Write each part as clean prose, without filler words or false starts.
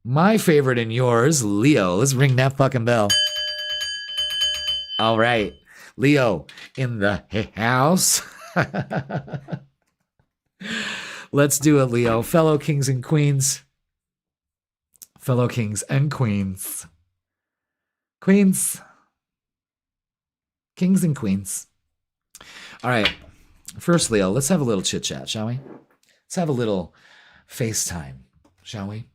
My favorite and yours, Leo. Let's ring that fucking bell. All right. Leo in the house. Let's do it, Leo. Fellow kings and queens. Fellow kings and queens. Queens. Kings and queens. All right. First, Leo, let's have a little chit chat, shall we? Let's have a little FaceTime, shall we?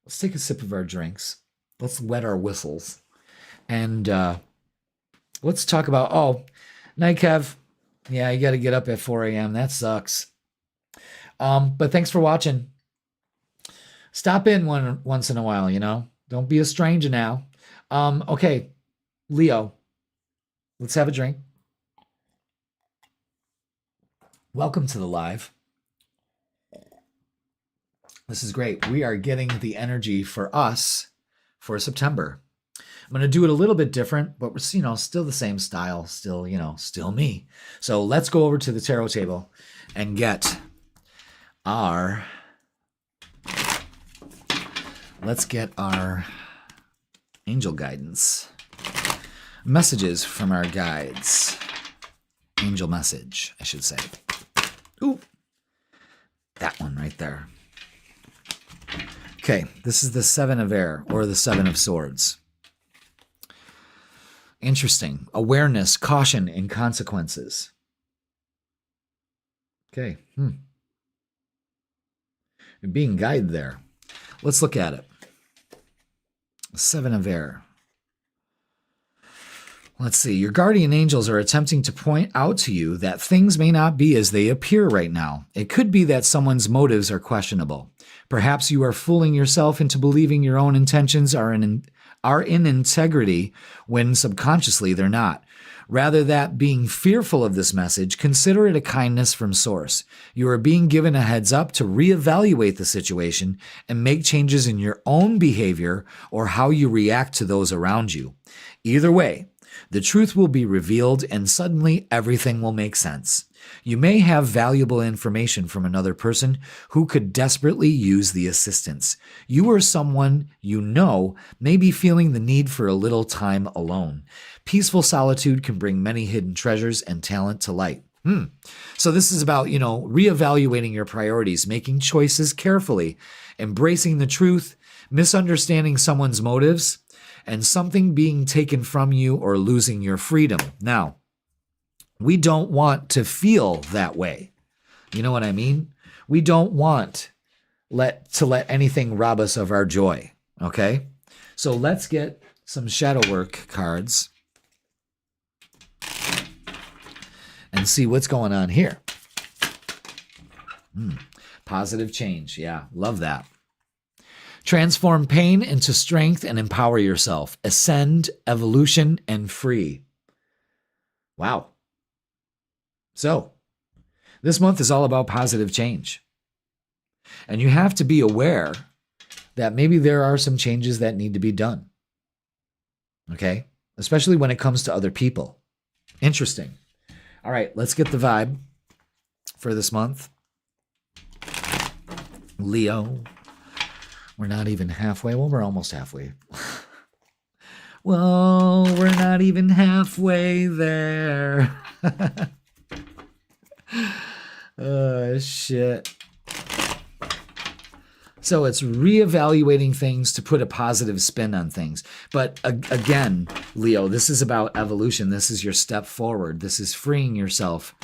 Let's take a sip of our drinks. Let's wet our whistles. And let's talk about, night, Kev. Yeah, you got to get up at 4 a.m. That sucks. But thanks for watching. Stop in once in a while, you know? Don't be a stranger now. Okay, Leo, let's have a drink. Welcome to the live. This is great. We are getting the energy for us for September. I'm going to do it a little bit different, but we're, still the same style, still me. So let's go over to the tarot table and get our angel guidance. Messages from our guides. Angel message, I should say. Ooh, that one right there. Okay, this is the Seven of Air, or the Seven of Swords. Interesting. Awareness, caution, and consequences. Okay. You're being guided there. Let's look at it. Seven of Air. Let's see. Your guardian angels are attempting to point out to you that things may not be as they appear right now. It could be that someone's motives are questionable. Perhaps you are fooling yourself into believing your own intentions are in integrity when subconsciously they're not. Rather than being fearful of this message, consider it a kindness from source. You are being given a heads up to reevaluate the situation and make changes in your own behavior or how you react to those around you. Either way, the truth will be revealed and suddenly everything will make sense. You may have valuable information from another person who could desperately use the assistance. You or someone you know may be feeling the need for a little time alone. Peaceful solitude can bring many hidden treasures and talent to light. So this is about, reevaluating your priorities, making choices carefully, embracing the truth, misunderstanding someone's motives, and something being taken from you or losing your freedom. Now, we don't want to feel that way. You know what I mean? We don't want to let anything rob us of our joy, okay? So let's get some shadow work cards and see what's going on here. Positive change. Yeah, love that. Transform pain into strength and empower yourself. Ascend, evolution, and free. Wow. So, this month is all about positive change. And you have to be aware that maybe there are some changes that need to be done. Okay? Especially when it comes to other people. Interesting. All right, let's get the vibe for this month. Leo. We're not even halfway. Well, we're almost halfway. Well, we're not even halfway there. Oh, shit. So it's reevaluating things to put a positive spin on things. But again, Leo, this is about evolution. This is your step forward. This is freeing yourself,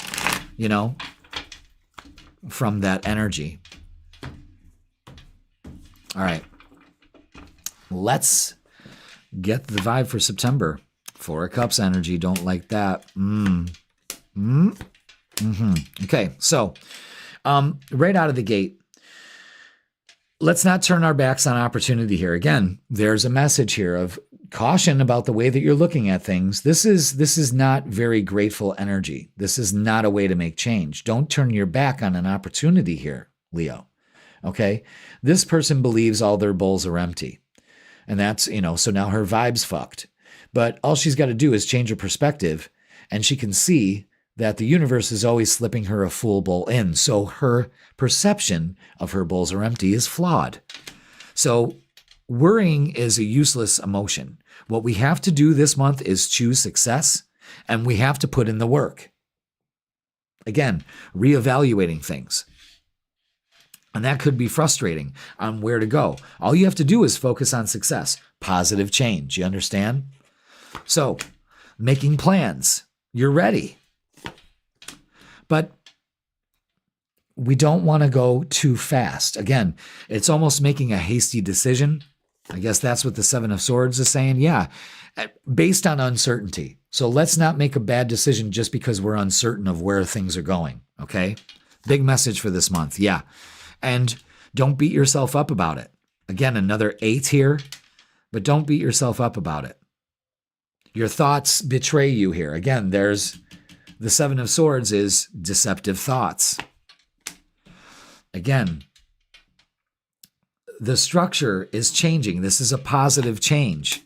from that energy. All right. Let's get the vibe for September. Four of Cups energy. Don't like that. Okay. So, right out of the gate, let's not turn our backs on opportunity here. Again, there's a message here of caution about the way that you're looking at things. This is not very grateful energy. This is not a way to make change. Don't turn your back on an opportunity here, Leo. Okay? This person believes all their bowls are empty. And that's, so now her vibe's fucked. But all she's got to do is change her perspective, and she can see that the universe is always slipping her a full bowl in. So her perception of her bowls are empty is flawed. So Worrying is a useless emotion. What we have to do this month is choose success, and we have to put in the work. Again, reevaluating things. And that could be frustrating on where to go. All you have to do is focus on success, positive change. You understand? So, making plans. You're ready. But we don't want to go too fast. Again, it's almost making a hasty decision. I guess that's what the Seven of Swords is saying. Yeah, based on uncertainty. So let's not make a bad decision just because we're uncertain of where things are going. Okay? Big message for this month. Yeah. And don't beat yourself up about it. Again, another 8 here, but don't beat yourself up about it. Your thoughts betray you here. Again, there's the Seven of Swords is deceptive thoughts. Again, the structure is changing. This is a positive change.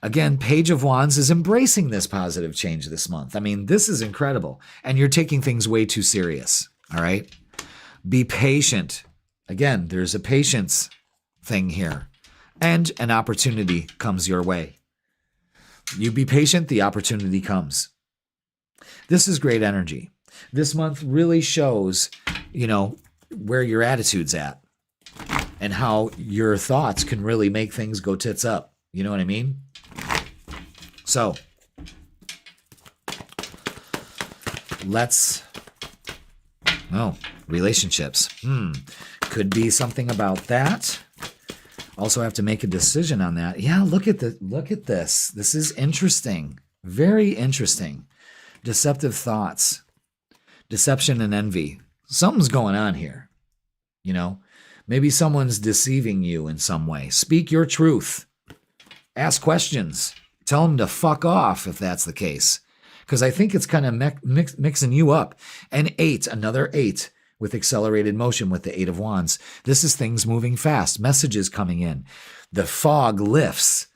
Again, Page of Wands is embracing this positive change this month. I mean, this is incredible. And you're taking things way too serious. All right? Be patient. Again, there's a patience thing here. And an opportunity comes your way. You be patient, the opportunity comes. This is great energy. This month really shows, where your attitude's at and how your thoughts can really make things go tits up. You know what I mean? So, relationships. Could be something about that. Also have to make a decision on that. Yeah, look at this. This is interesting. Very interesting. Deceptive thoughts. Deception and envy. Something's going on here. Maybe someone's deceiving you in some way. Speak your truth. Ask questions. Tell them to fuck off if that's the case. Because I think it's kind of mixing you up. And 8, another 8 with accelerated motion with the 8 of Wands. This is things moving fast. Messages coming in. The fog lifts,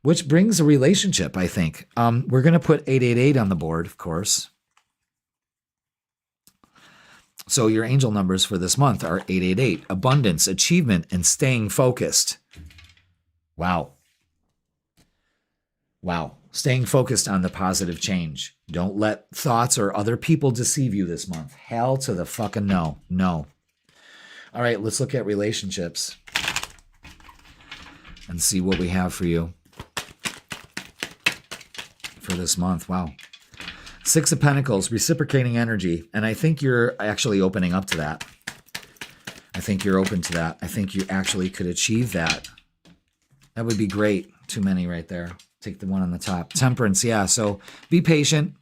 which brings a relationship, I think. We're going to put 888 on the board, of course. So your angel numbers for this month are 888. Abundance, achievement, and staying focused. Wow. Staying focused on the positive change. Don't let thoughts or other people deceive you this month. Hell to the fucking no. No. All right, let's look at relationships and see what we have for you for this month. Wow. 6 of Pentacles, reciprocating energy. And I think you're actually opening up to that. I think you're open to that. I think you actually could achieve that. That would be great. Too many right there. Take the one on the top. Temperance, yeah. So be patient.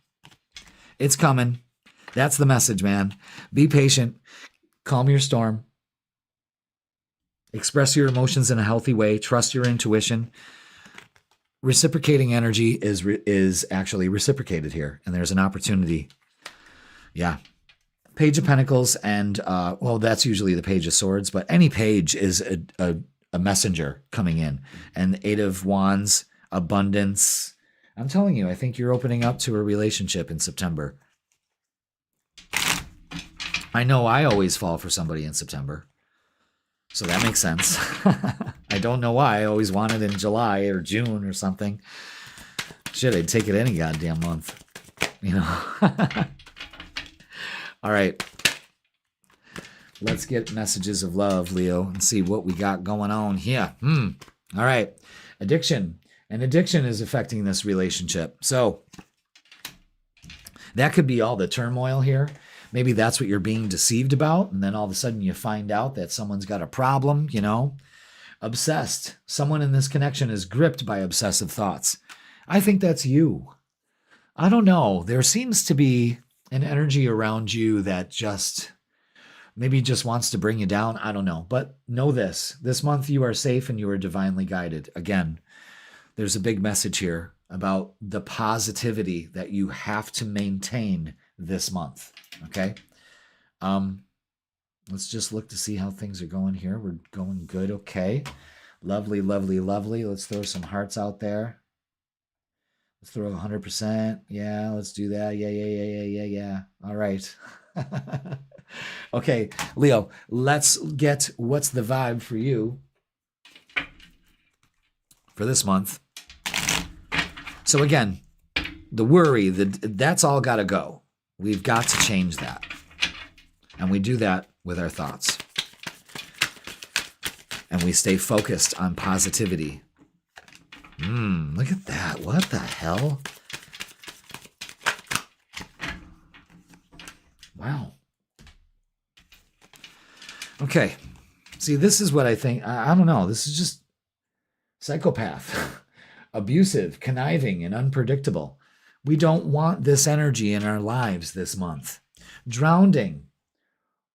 It's coming. That's the message, man. Be patient. Calm your storm. Express your emotions in a healthy way. Trust your intuition. Reciprocating energy is actually reciprocated here, and there's an opportunity. Yeah. Page of Pentacles and, that's usually the Page of Swords, but any page is a messenger coming in. And 8 of Wands, abundance. I'm telling you, I think you're opening up to a relationship in September. I know I always fall for somebody in September, so that makes sense. I don't know why. I always want it in July or June or something. Shit, I'd take it any goddamn month. All right. Let's get messages of love, Leo, and see what we got going on here. All right. Addiction. And addiction is affecting this relationship. So that could be all the turmoil here. Maybe that's what you're being deceived about. And then all of a sudden you find out that someone's got a problem, Obsessed. Someone in this connection is gripped by obsessive thoughts. I think that's you. I don't know. There seems to be an energy around you that maybe just wants to bring you down. I don't know. But know this month you are safe and you are divinely guided. Again, there's a big message here about the positivity that you have to maintain this month. Okay. Let's just look to see how things are going here. We're going good. Okay. Lovely, lovely, lovely. Let's throw some hearts out there. Let's throw 100%. Yeah, let's do that. Yeah. All right. Okay, Leo, let's get what's the vibe for you for this month. So again, the worry, that's all got to go. We've got to change that. And we do that with our thoughts. And we stay focused on positivity. Look at that. What the hell? Wow. Okay. See, this is what I think. I don't know. This is just psychopath, abusive, conniving, and unpredictable. We don't want this energy in our lives this month. Drowning,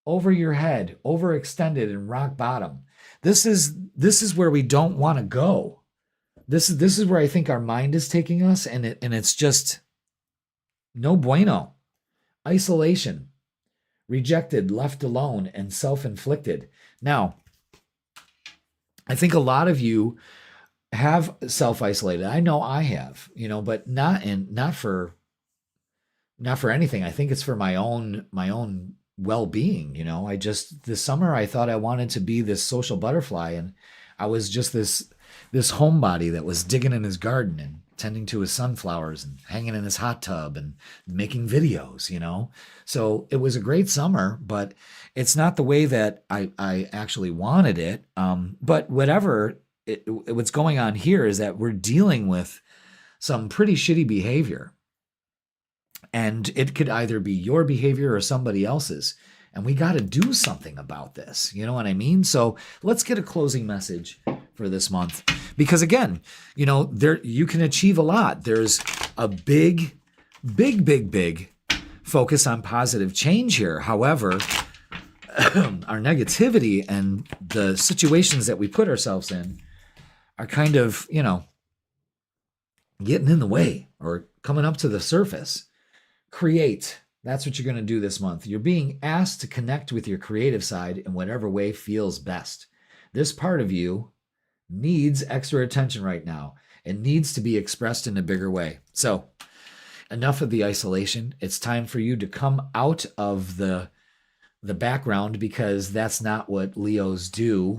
over your head, overextended, and rock bottom. This is where we don't want to go. This is where I think our mind is taking us, and it's just no bueno. Isolation, rejected, left alone, and self-inflicted. Now, I think a lot of you have self-isolated. I know I have, but not for anything. I think it's for my own well-being. This summer I thought I wanted to be this social butterfly, and I was just this homebody that was digging in his garden and tending to his sunflowers and hanging in his hot tub and making videos, So it was a great summer, but it's not the way that I actually wanted it. But whatever, what's going on here is that we're dealing with some pretty shitty behavior. And it could either be your behavior or somebody else's. And we got to do something about this. You know what I mean? So let's get a closing message for this month. Because again, you can achieve a lot. There's a big focus on positive change here. However, our negativity and the situations that we put ourselves in are kind of, getting in the way or coming up to the surface. Create. That's what you're going to do this month. You're being asked to connect with your creative side in whatever way feels best. This part of you needs extra attention right now. It needs to be expressed in a bigger way. So enough of the isolation. It's time for you to come out of the background, because that's not what Leos do.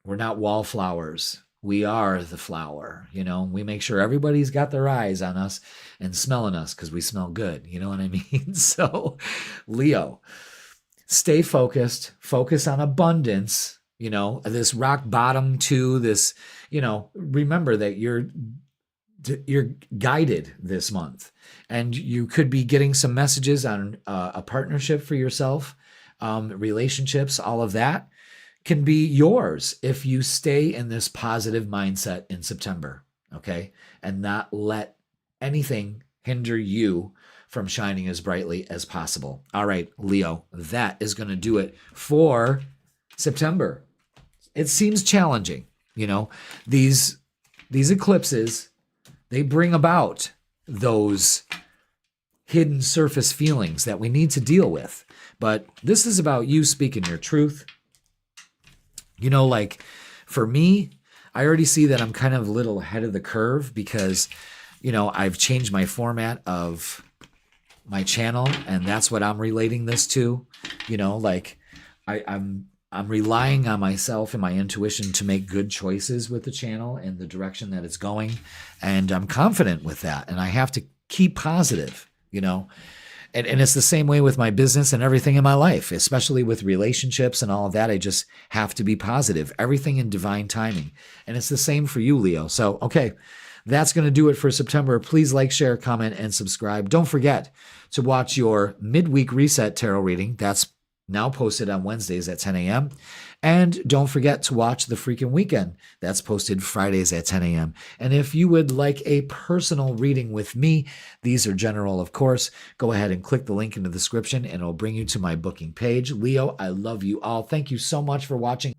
We're not wallflowers. We are the flower. We make sure everybody's got their eyes on us and smelling us because we smell good. You know what I mean? So Leo, stay focused, focus on abundance, this rock bottom to this, remember that you're guided this month, and you could be getting some messages on a partnership for yourself, relationships, all of that can be yours if you stay in this positive mindset in September, okay? And not let anything hinder you from shining as brightly as possible. All right, Leo, that is going to do it for September. It seems challenging, these eclipses, they bring about those hidden surface feelings that we need to deal with. But this is about you speaking your truth. For me, I already see that I'm kind of a little ahead of the curve because, I've changed my format of my channel, and that's what I'm relating this to. I'm relying on myself and my intuition to make good choices with the channel and the direction that it's going. And I'm confident with that. And I have to keep positive, And it's the same way with my business and everything in my life, especially with relationships and all of that. I just have to be positive, everything in divine timing. And it's the same for you, Leo. So, okay, that's going to do it for September. Please like, share, comment, and subscribe. Don't forget to watch your midweek reset tarot reading. That's now posted on Wednesdays at 10 a.m. And don't forget to watch the Freakin' Weekend. That's posted Fridays at 10 a.m. And if you would like a personal reading with me, these are general, of course, go ahead and click the link in the description and it'll bring you to my booking page. Leo, I love you all. Thank you so much for watching.